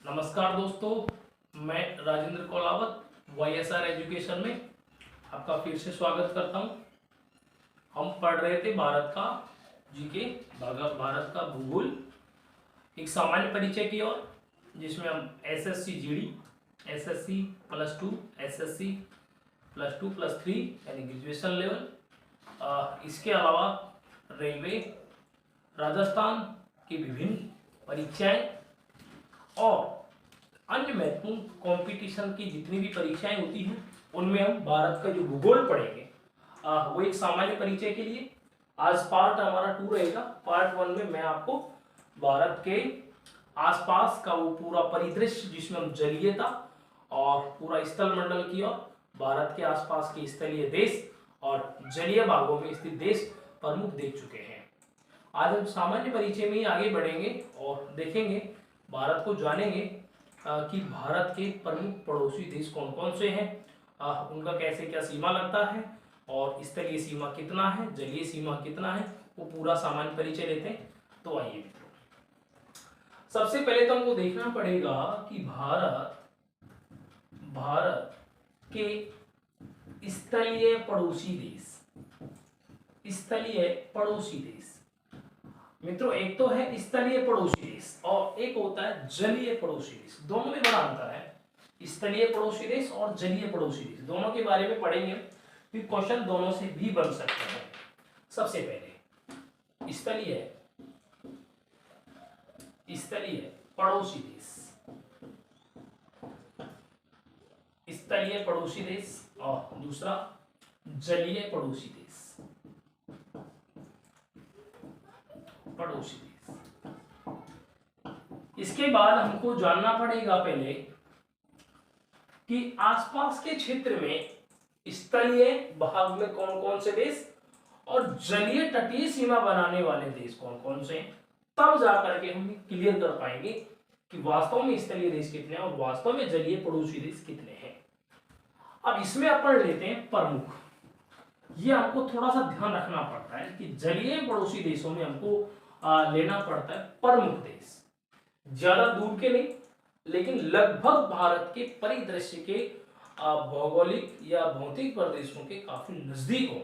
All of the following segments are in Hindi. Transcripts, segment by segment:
नमस्कार दोस्तों, मैं राजेंद्र कोलावत YSR एजुकेशन में आपका फिर से स्वागत करता हूं। हम पढ़ रहे थे भारत का जीके, भारत का भूगोल, एक सामान्य परिचय की ओर, जिसमें हम SSC GD, SSC +2, SSC +2 +3 यानी ग्रेजुएशन लेवल, इसके अलावा रेलवे, राजस्थान की विभिन्न परीक्षाएं और अन्य महत्वपूर्ण कंपटीशन की जितनी भी परीक्षाएं होती हैं उनमें हम भारत का जो भूगोल पढ़ेंगे वो एक सामान्य परिचय के लिए। आज पार्ट हमारा 2 रहेगा। पार्ट 1 में मैं आपको भारत के आसपास का वो पूरा परिदृश्य, जिसमें हम जलीयता और पूरा स्थल मंडल की ओर, भारत के आसपास के स्थलीय देश और जलीय भागों में स्थित देश प्रमुख देख चुके हैं। आज हम सामान्य परिचय में ही आगे बढ़ेंगे और देखेंगे, भारत को जानेंगे कि भारत के प्रमुख पड़ोसी देश कौन कौन से हैं, उनका कैसे क्या सीमा लगता है और स्थलीय सीमा कितना है, जलीय सीमा कितना है, वो पूरा सामान्य परिचय लेते हैं। तो आइए मित्रों, सबसे पहले तो हमको देखना पड़ेगा कि भारत के स्थलीय पड़ोसी देश मित्रों, एक तो है स्थलीय पड़ोसी देश और एक होता है जलीय पड़ोसी देश। दोनों में बड़ा अंतर है। स्थलीय पड़ोसी देश और जलीय पड़ोसी देश, दोनों के बारे में पढ़ेंगे, फिर क्वेश्चन दोनों से भी बन सकते हैं। सबसे पहले स्थलीय पड़ोसी देश और दूसरा जलीय पड़ोसी देश। इसके बाद हमको जानना पड़ेगा पहले कि आसपास के क्षेत्र में स्थलीय भाग में कौन कौन से देश और जलीय तटीय सीमा बनाने वाले देश कौन कौन से हैं। तब जाकर के हम क्लियर कर पाएंगे कि वास्तव में स्थलीय देश कितने हैं और वास्तव में जलीय पड़ोसी देश कितने हैं। अब इसमें अपन लेते हैं प्रमुख। ये आपको थोड़ा सा ध्यान रखना पड़ता है कि जलीय पड़ोसी देशों में हमको लेना पड़ता है प्रमुख देश, ज्यादा दूर के नहीं, लेकिन लगभग भारत के परिदृश्य के भौगोलिक या भौतिक प्रदेशों के काफी नजदीक हो,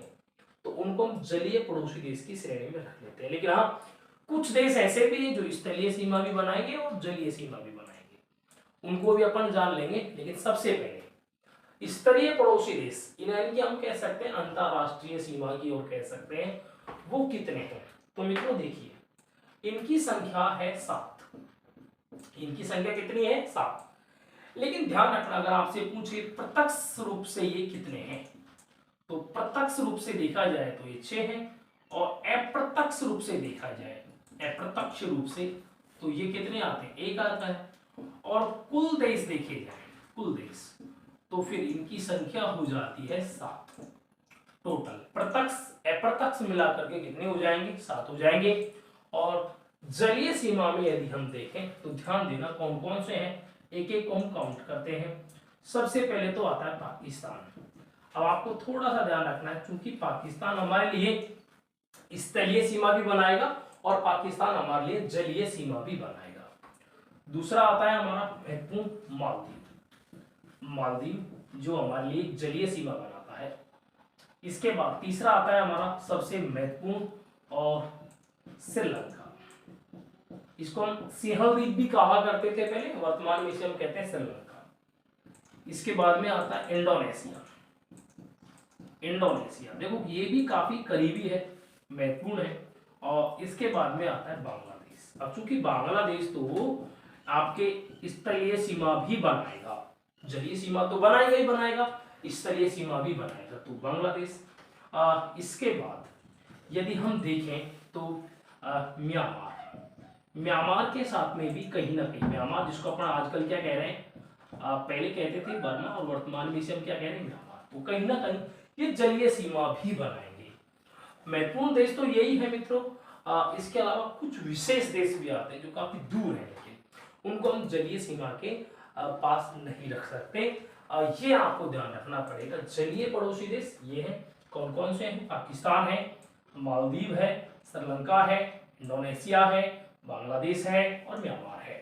तो उनको हम जलीय पड़ोसी देश की श्रेणी में रख लेते हैं। लेकिन हाँ, कुछ देश ऐसे भी हैं जो स्थलीय सीमा भी बनाएंगे और जलीय सीमा भी बनाएंगे, उनको भी अपन जान लेंगे। लेकिन सबसे पहले स्तरीय पड़ोसी देश, इन्हें कि हम कह सकते हैं अंतरराष्ट्रीय सीमा की ओर कह सकते हैं, वो कितने हैं। तो मित्रों देखिए, इनकी संख्या है 7। इनकी संख्या कितनी है? 7। लेकिन ध्यान रखना, अगर आपसे पूछे प्रत्यक्ष रूप से ये कितने हैं, तो प्रत्यक्ष रूप से देखा जाए तो ये 6 हैं, और अप्रत्यक्ष रूप से देखा जाए, अप्रत्यक्ष रूप से तो ये कितने आते हैं? 1 आता है। और कुल देश देखे जाए, कुल देश, तो फिर इनकी संख्या हो जाती है 7 टोटल। प्रत्यक्ष अप्रत्यक्ष मिलाकर के कितने हो जाएंगे? 7 हो जाएंगे। और जलीय सीमा में यदि हम देखें तो ध्यान देना कौन कौन से हैं, एक एक को हम काउंट करते हैं। सबसे पहले तो आता है पाकिस्तान। अब आपको थोड़ा सा ध्यान रखना है, क्योंकि पाकिस्तान हमारे लिए स्थलीय सीमा भी बनाएगा और पाकिस्तान हमारे लिए जलीय सीमा भी बनाएगा। दूसरा आता है हमारा महत्वपूर्ण मालदीव, जो हमारे लिए जलीय सीमा बनाता है। इसके बाद तीसरा आता है हमारा सबसे महत्वपूर्ण और श्रीलंका। इसको हम सिंहल द्वीप भी कहा करते थे पहले, वर्तमान में इसे हम कहते हैं श्रीलंका। इसके बाद में आता है इंडोनेशिया, देखो ये भी काफी करीबी है, महत्वपूर्ण है। और इसके बाद में आता है बांग्लादेश। अब चूंकि बांग्लादेश तो आपके स्थलीय सीमा भी बनाएगा, जलीय सीमा तो बनाएगा ही बनाएगा, स्थलीय सीमा भी बनाएगा, तो बांग्लादेश। इसके बाद यदि हम देखें तो म्यांमार के साथ में भी कहीं ना कहीं, म्यांमार जिसको अपन आजकल क्या कह रहे हैं, पहले कहते थे बर्मा और वर्तमान में इसे हम क्या कह रहे हैं? म्यांमार। तो कहीं ना कहीं ये जलीय सीमा भी बनाएंगे। महत्वपूर्ण देश तो यही है मित्रों। इसके अलावा कुछ विशेष देश भी आते हैं जो काफी दूर है, लेकिन उनको हम जलीय सीमा के पास नहीं रख सकते। ये आपको ध्यान रखना पड़ेगा। जलीय पड़ोसी देश ये है, कौन कौन से हैं? पाकिस्तान है, मालदीव है, श्रीलंका है, इंडोनेशिया है, बांग्लादेश है और म्यांमार है।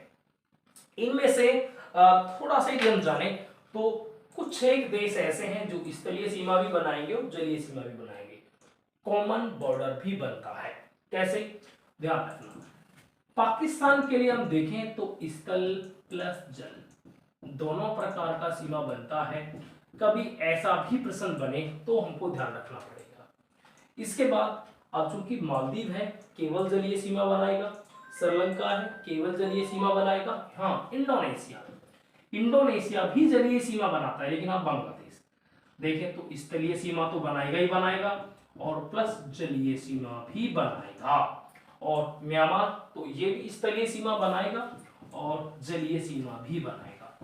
इनमें से थोड़ा सा यदि हम जाने तो कुछ एक देश ऐसे हैं जो स्थलीय सीमा भी बनाएंगे और जलीय सीमा भी बनाएंगे, कॉमन बॉर्डर भी बनता है। कैसे, ध्यान रखना, पाकिस्तान के लिए हम देखें तो स्थल प्लस जल दोनों प्रकार का सीमा बनता है। कभी ऐसा भी प्रश्न बने तो हमको ध्यान रखना पड़ेगा। इसके बाद अब चूंकि मालदीव है केवल जलीय सीमा बनाएगा, श्रीलंका है केवल जलीय सीमा बनाएगा, हाँ इंडोनेशिया भी जलीय सीमा बनाता है, लेकिन आप बांग्लादेश देखें तो स्थलीय सीमा तो बनाएगा ही बनाएगा और प्लस जलीय सीमा भी बनाएगा, और म्यांमार तो ये भी स्थलीय सीमा बनाएगा और जलीय सीमा भी बनाएगा,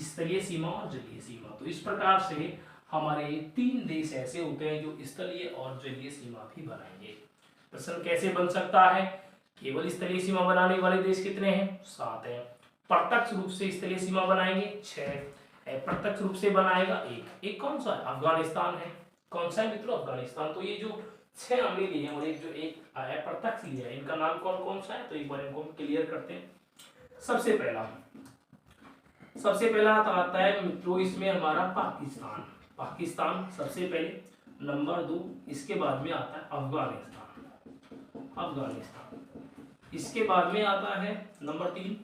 स्थलीय सीमा और जलीय सीमा। तो इस प्रकार से हमारे 3 देश ऐसे होते हैं जो स्थलीय और जलीय सीमा भी बनाएंगे। प्रश्न कैसे बन सकता है, केवल स्थलीय सीमा बनाने वाले देश कितने हैं, 7 हैं। प्रत्यक्ष रूप से स्थलीय सीमा बनाएंगे 6, अप्रत्यक्ष रूप से बनाएगा एक कौन सा है, अफगानिस्तान है। कौन सा है मित्रों, अफगानिस्तान। तो ये जो 6 हमने लिए हैं और एक जो एक अप्रत्यक्ष लिया है, इनका नाम कौन कौन सा है, तो एक बार इनको क्लियर करते हैं। सबसे पहला आता है मित्रों इसमें हमारा पाकिस्तान सबसे पहले, नंबर 2 इसके बाद में आता है अफगानिस्तान, इसके बाद में आता है नंबर 3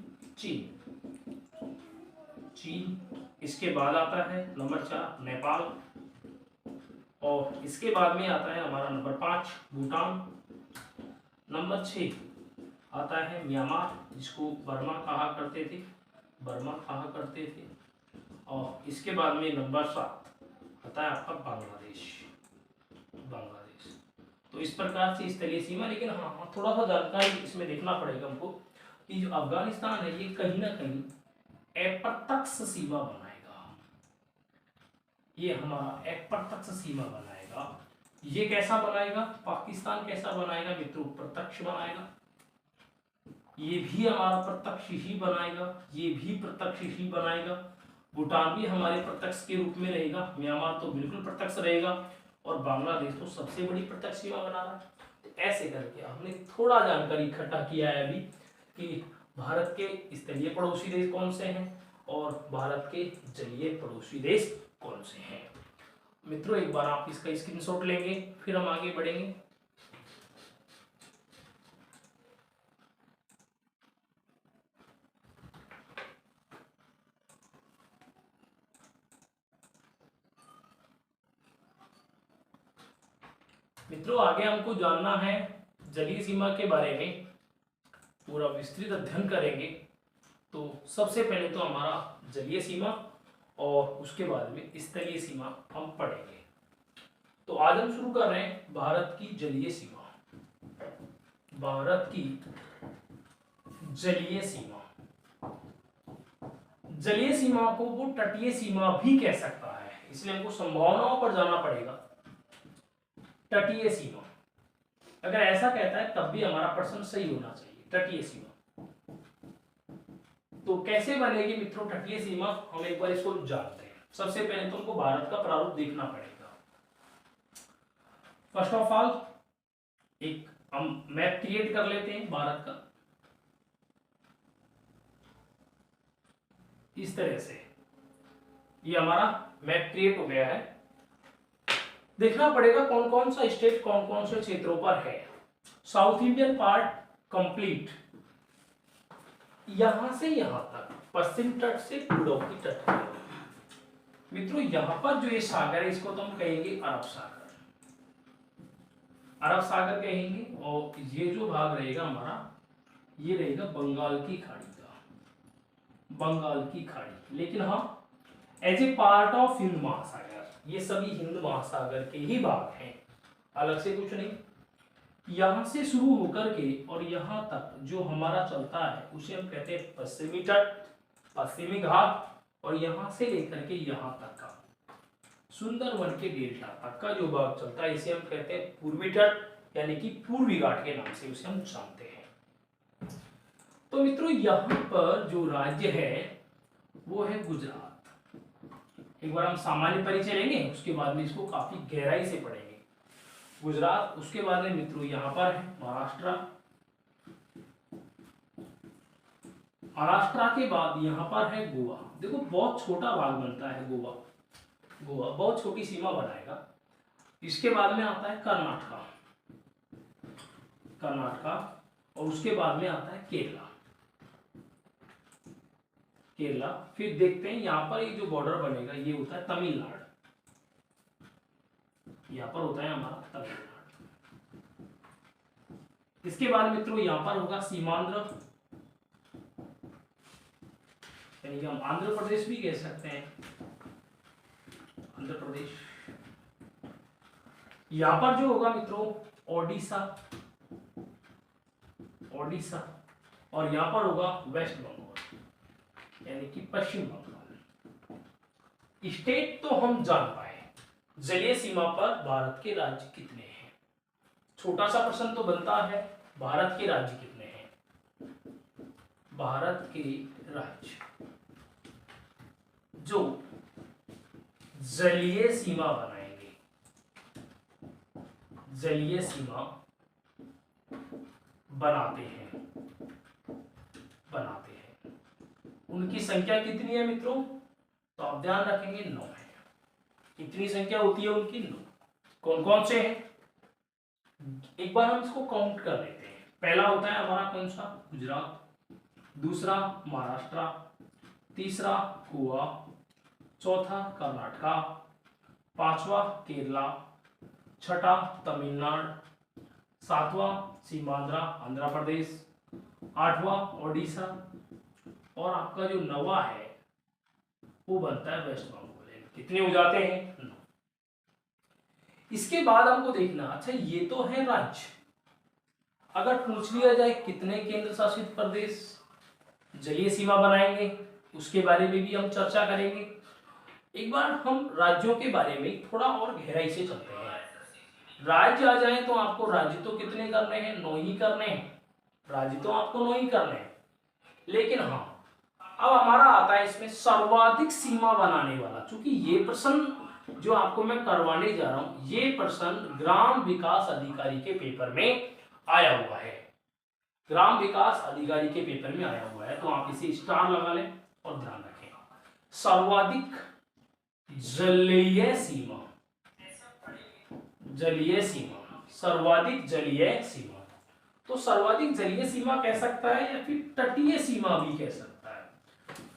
चीन, इसके बाद आता है नंबर 4 नेपाल, और इसके बाद में आता है हमारा नंबर 5 भूटान, नंबर 6 आता है म्यांमार जिसको बर्मा कहा करते थे, और इसके बाद में नंबर 7 आता है आपका बांग्लादेश। तो इस प्रकार से स्थलीय सीमा, लेकिन हाँ थोड़ा सा जानकारी इसमें देखना पड़ेगा हमको कि जो अफगानिस्तान है ये कहीं ना कहीं अप्रत्यक्ष सीमा बनाएगा, ये हमारा अप्रत्यक्ष सीमा बनाएगा। ये कैसा बनाएगा, पाकिस्तान कैसा बनाएगा मित्रों, प्रत्यक्ष बनाएगा। ये भी हमारा प्रत्यक्ष ही बनाएगा, ये भी प्रत्यक्ष ही बनाएगा। भूटान भी हमारे प्रत्यक्ष के रूप में रहेगा, म्यांमार तो बिल्कुल प्रत्यक्ष रहेगा, और बांग्लादेश तो सबसे बड़ी प्रत्यक्ष सीमा बना रहा है। तो ऐसे करके हमने थोड़ा जानकारी इकट्ठा किया है अभी कि भारत के स्थलीय पड़ोसी देश कौन से हैं और भारत के जलीय पड़ोसी देश कौन से हैं। मित्रों एक बार आप इसका स्क्रीनशॉट लेंगे, फिर हम आगे बढ़ेंगे। मित्रों आगे हमको जानना है जलीय सीमा के बारे में, पूरा विस्तृत अध्ययन करेंगे। तो सबसे पहले तो हमारा जलीय सीमा और उसके बाद में स्थलीय सीमा हम पढ़ेंगे। तो आज हम शुरू कर रहे हैं भारत की जलीय सीमा। भारत की जलीय सीमा, जलीय सीमा को वो तटीय सीमा भी कह सकता है, इसलिए हमको संभावनाओं पर जाना पड़ेगा। तटीय सीमा अगर ऐसा कहता है तब भी हमारा प्रश्न सही होना चाहिए। तटीय सीमा तो कैसे बनेगी मित्रों तटीय सीमा, हम एक बार इसको जानते हैं। सबसे पहले तो हमको भारत का प्रारूप देखना पड़ेगा। फर्स्ट ऑफ ऑल एक हम मैप क्रिएट कर लेते हैं भारत का, इस तरह से ये हमारा मैप क्रिएट हो गया है। देखना पड़ेगा कौन कौन सा स्टेट कौन कौन से क्षेत्रों पर है। साउथ इंडियन पार्ट कंप्लीट, यहां से यहां तक, पश्चिम तट से पूर्व की तट। मित्रों यहां पर जो ये सागर है इसको तो हम कहेंगे अरब सागर, अरब सागर कहेंगे, और ये जो भाग रहेगा हमारा ये रहेगा बंगाल की खाड़ी का, बंगाल की खाड़ी। लेकिन हाँ as a part of Hind Mahasagar, ये सभी हिंद महासागर के ही भाग हैं, अलग से कुछ नहीं। यहां से शुरू होकर के और यहां तक जो हमारा चलता है उसे हम कहते हैं पश्चिमी तट, पश्चिमी घाट, और यहां से लेकर के यहां तक का सुंदरवन के डेल्टा तक का जो भाग चलता है इसे हम कहते हैं पूर्वी तट, यानी कि पूर्वी घाट के नाम से उसे हम जानते हैं। तो मित्रों यहां पर जो राज्य है वो है गुजरात। एक बार हम सामान्य परिचय लेंगे, उसके बाद में इसको काफी गहराई से पढ़ेंगे। गुजरात, उसके बाद में मित्रों यहां पर है महाराष्ट्र, महाराष्ट्र के बाद यहाँ पर है गोवा। देखो बहुत छोटा भाग बनता है गोवा, गोवा बहुत छोटी सीमा बनाएगा। इसके बाद में आता है कर्नाटका, कर्नाटका, और उसके बाद में आता है केरला, केरला। फिर देखते हैं यहाँ पर ये जो बॉर्डर बनेगा ये होता है तमिलनाडु, यहाँ पर होता है हमारा तमिलनाडु। इसके बाद मित्रों यहाँ पर होगा सीमांध्र, यानी कि हम आंध्र प्रदेश भी कह सकते हैं, आंध्र प्रदेश। यहां पर जो होगा मित्रों ओडिशा, ओडिशा, और यहां पर होगा वेस्ट बंगाल यानी कि पश्चिम बंगाल। स्टेट तो हम जान पाए, जलीय सीमा पर भारत के राज्य कितने हैं। छोटा सा प्रश्न तो बनता है, भारत के राज्य कितने हैं। भारत के राज्य जो जलीय सीमा बनाएंगे, जलीय सीमा बनाते हैं, बनाते हैं, उनकी संख्या कितनी है मित्रों, तो आप ध्यान रखेंगे 9 है। कितनी संख्या होती है उनकी, 9। कौन कौन से हैं, एक बार हम इसको काउंट कर लेते हैं। पहला होता है हमारा कौन सा, गुजरात, दूसरा महाराष्ट्र, तीसरा गोवा, चौथा कर्नाटका, पांचवा केरला, छठा तमिलनाडु, सातवां सीमांध्र आंध्र प्रदेश, आठवां ओडिशा, और आपका जो 9वां है वो बनता है वेस्ट बंगाल। कितने हो जाते हैं, 9। इसके बाद हमको देखना, अच्छा ये तो है राज्य, अगर पूछ लिया जाए कितने केंद्र शासित प्रदेश जलीय सीमा बनाएंगे, उसके बारे में भी हम चर्चा करेंगे। एक बार हम राज्यों के बारे में थोड़ा और गहराई से चलते हैं। राज्य आ जाए तो आपको राज्य तो कितने करने हैं, 9 ही करने हैं, राज्य तो आपको 9 ही करने हैं। लेकिन हाँ, अब हमारा आता है इसमें सर्वाधिक सीमा बनाने वाला। चूंकि ये प्रश्न जो आपको मैं करवाने जा रहा हूं, ये प्रश्न ग्राम विकास अधिकारी के पेपर में आया हुआ है, ग्राम विकास अधिकारी के पेपर में आया हुआ है, तो आप इसे स्टार लगा लें और ध्यान रखें। सर्वाधिक जलीय सीमा, जलीय सीमा, सर्वाधिक जलीय सीमा, तो सर्वाधिक जलीय सीमा कह सकता है या फिर तटीय सीमा भी कह सकता है।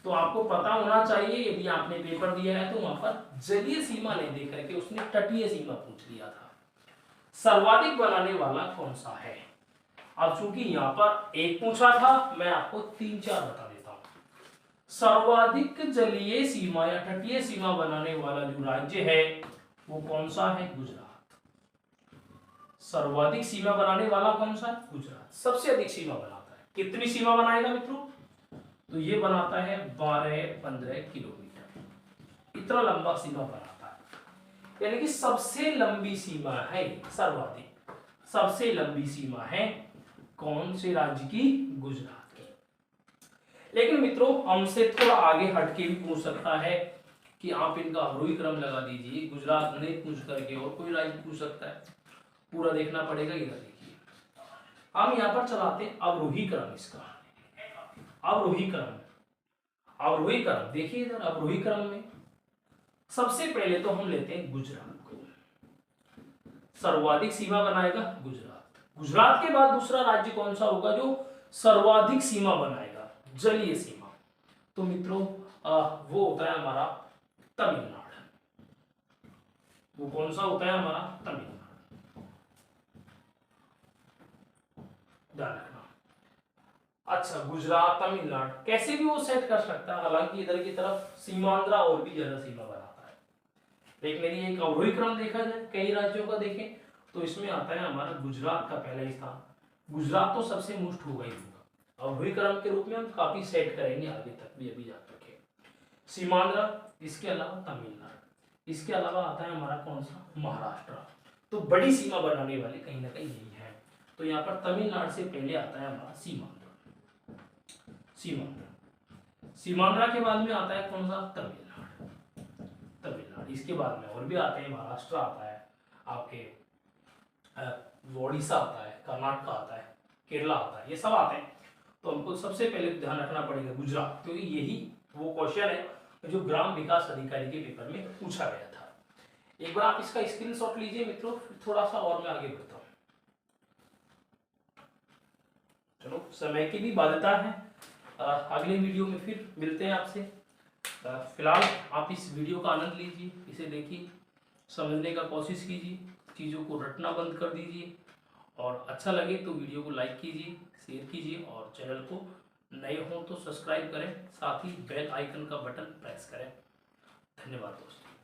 तो आपको पता होना चाहिए, यदि आपने पेपर दिया है तो वहां पर जलीय सीमा नहीं देख करके उसने तटीय सीमा पूछ लिया था। सर्वाधिक बनाने वाला कौन सा है। अब चूंकि यहां पर एक पूछा था, मैं आपको 3-4 बता देता हूं। सर्वाधिक जलीय सीमा या तटीय सीमा बनाने वाला जो राज्य है वो कौन सा है, गुजरात। सर्वाधिक सीमा बनाने वाला कौन सा है, गुजरात सबसे अधिक सीमा बनाता है। कितनी सीमा बनाएगा मित्रों, तो ये बनाता है 12-15 किलोमीटर, इतना लंबा सीमा बनाता है, यानी कि सबसे लंबी सीमा है, सर्वाधिक सबसे लंबी सीमा है कौन से राज्य की, गुजरात की। लेकिन मित्रों हमसे थोड़ा आगे हटके भी पूछ सकता है कि आप इनका अवरोही क्रम लगा दीजिए, गुजरात नहीं पूछ करके और कोई राज्य पूछ सकता है, पूरा देखना पड़ेगा। इधर देखिए, हम यहाँ पर चलाते हैं अवरोही क्रम, इसका अवरोही क्रम, अवरोही क्रम देखिए इधर। अवरोही क्रम में सबसे पहले तो हम लेते हैं गुजरात को, सर्वाधिक सीमा बनाएगा गुजरात। गुजरात के बाद दूसरा राज्य कौन सा होगा जो सर्वाधिक सीमा बनाएगा, जलीय सीमा, तो मित्रों वो होता है हमारा तमिलनाडु। वो कौन सा होता है हमारा, तमिलनाडु। ध्यान रखना। अच्छा, गुजरात तमिलनाडु कैसे भी वो सेट कर सकता है, हालांकि इधर की तरफ सीमांध्र और भी ज्यादा सीमा बनाता है। लेकिन यदि एक अवरोही क्रम देखा जाए, कई राज्यों का देखें, तो इसमें आता है हमारा गुजरात का पहला स्थान। गुजरात तो सबसे मोस्ट होगा ही होगा। अवरोही क्रम के रूप में हम काफी सेट करेंगे आगे तक भी, अभी जा तक सीमांध्र, इसके अलावा तमिलनाडु, इसके अलावा आता है हमारा कौन सा, महाराष्ट्र। तो बड़ी सीमा बनाने वाले कहीं ना कहीं यही है। तो यहाँ पर तमिलनाडु से पहले आता है हमारा सीमांध्र, सीमांध्र। सीमांध्र के बाद में आता है कौन सा, तमिलनाडु, तमिलनाडु। इसके बाद में और भी आते हैं, महाराष्ट्र आता है, आपके ओडिशा आता है, कर्नाटक आता है, केरला आता है, ये सब आते हैं। तो हमको सबसे पहले ध्यान रखना पड़ेगा गुजरात, क्योंकि यही वो क्वेश्चन है जो ग्राम विकास अधिकारी के पेपर में पूछा गया था। एक बार आप इसका स्क्रीनशॉट लीजिए मित्रों, थोड़ा सा और मैं आगे बढ़ता हूँ। चलो, समय की भी बाध्यता है, अगले वीडियो में फिर मिलते हैं आपसे। फिलहाल आप इस वीडियो का आनंद लीजिए, इसे देखिए, समझने का कोशिश कीजिए, चीज़ों को रटना बंद कर दीजिए, और अच्छा लगे तो वीडियो को लाइक कीजिए, शेयर कीजिए, और चैनल को नए हों तो सब्सक्राइब करें, साथ ही बेल आइकन का बटन प्रेस करें। धन्यवाद दोस्तों।